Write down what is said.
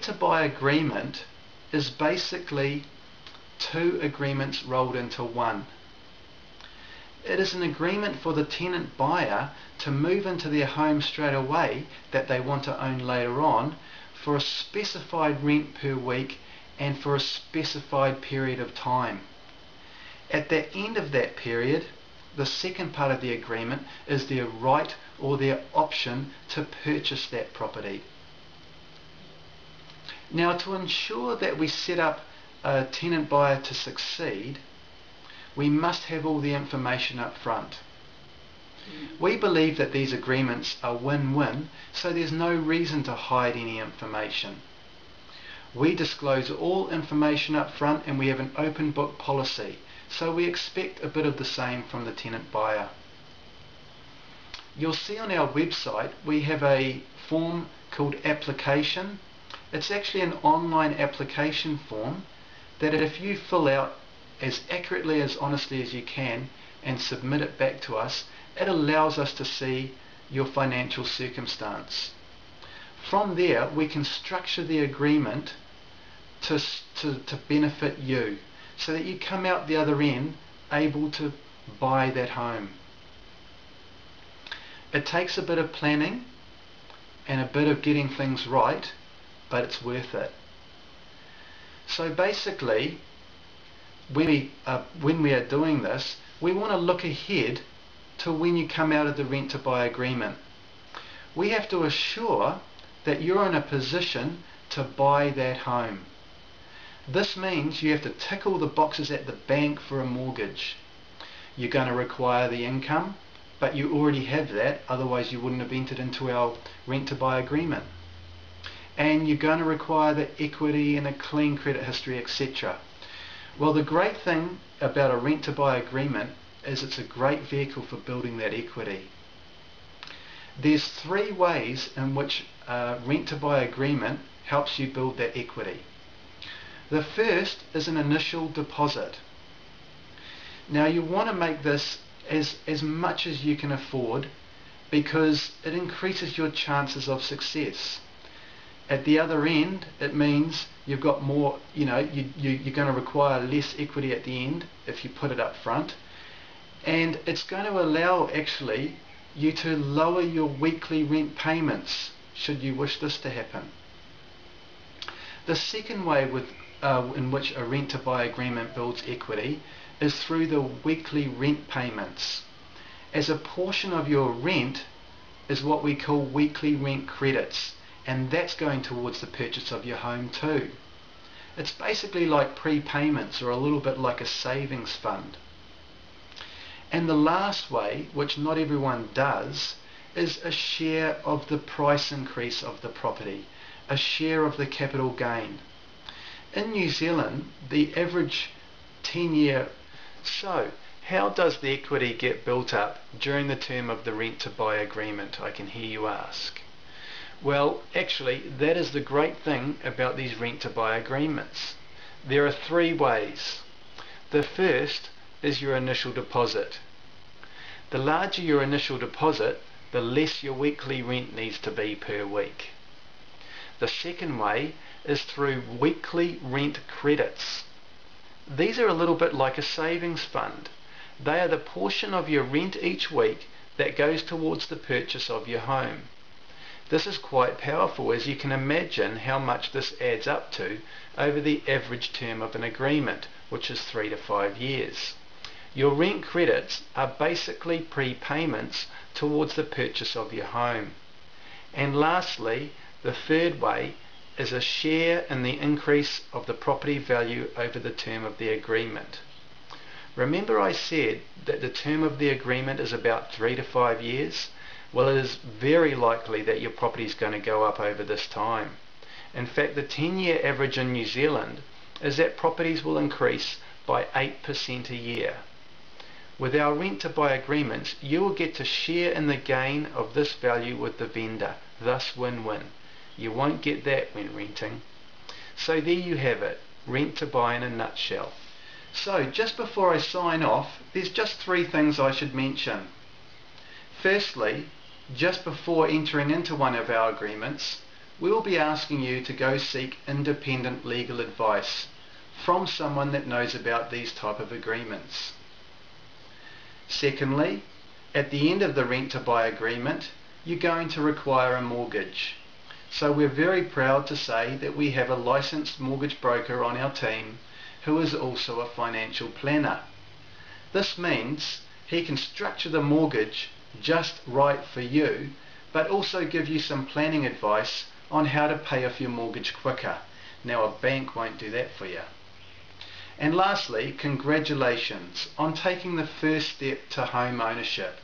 to buy agreement is basically two agreements rolled into one. It is an agreement for the tenant buyer to move into their home straight away that they want to own later on for a specified rent per week and for a specified period of time. At the end of that period, the second part of the agreement is their right or their option to purchase that property. Now, to ensure that we set up a tenant buyer to succeed, we must have all the information up front. We believe that these agreements are win-win, so there's no reason to hide any information. We disclose all information up front and we have an open book policy, so we expect a bit of the same from the tenant buyer. You'll see on our website we have a form called application. It's actually an online application form that if you fill out as accurately, as honestly as you can and submit it back to us, it allows us to see your financial circumstance. From there we can structure the agreement to benefit you, so that you come out the other end able to buy that home. It takes a bit of planning and a bit of getting things right, but it's worth it. So basically, when we are doing this, we want to look ahead to when you come out of the rent to buy agreement. We have to assure that you're in a position to buy that home. This means you have to tick all the boxes at the bank for a mortgage. You're going to require the income, but you already have that, otherwise you wouldn't have entered into our rent to buy agreement. And you're going to require the equity and a clean credit history, etc. Well, the great thing about a rent to buy agreement is it's a great vehicle for building that equity. There's three ways in which a rent to buy agreement helps you build that equity. The first is an initial deposit. Now you want to make this as much as you can afford, because it increases your chances of success. At the other end, it means you've got more, you're going to require less equity at the end if you put it up front, and it's going to allow actually you to lower your weekly rent payments should you wish this to happen. The second way in which a rent to buy agreement builds equity is through the weekly rent payments. As a portion of your rent is what we call weekly rent credits, and that's going towards the purchase of your home too. It's basically like prepayments, or a little bit like a savings fund. And the last way, which not everyone does, is a share of the price increase of the property, a share of the capital gain. In New Zealand, the average 10-year... So, how does the equity get built up during the term of the rent to buy agreement, I can hear you ask? Well, actually, that is the great thing about these rent to buy agreements. There are three ways. The first is your initial deposit. The larger your initial deposit, the less your weekly rent needs to be per week. The second way is through weekly rent credits. These are a little bit like a savings fund. They are the portion of your rent each week that goes towards the purchase of your home. This is quite powerful, as you can imagine how much this adds up to over the average term of an agreement, which is 3 to 5 years. Your rent credits are basically prepayments towards the purchase of your home. And lastly, the third way is a share in the increase of the property value over the term of the agreement. Remember I said that the term of the agreement is about 3 to 5 years? Well, it is very likely that your property is going to go up over this time. In fact, the 10-year average in New Zealand is that properties will increase by 8% a year. With our rent to buy agreements, you will get to share in the gain of this value with the vendor, thus win-win. You won't get that when renting. So there you have it, rent to buy in a nutshell. So just before I sign off, there's just three things I should mention. Firstly, just before entering into one of our agreements, we will be asking you to go seek independent legal advice from someone that knows about these type of agreements. Secondly, at the end of the rent to buy agreement, you're going to require a mortgage. So we're very proud to say that we have a licensed mortgage broker on our team who is also a financial planner. This means he can structure the mortgage just right for you, but also give you some planning advice on how to pay off your mortgage quicker. Now, a bank won't do that for you. And lastly, congratulations on taking the first step to home ownership.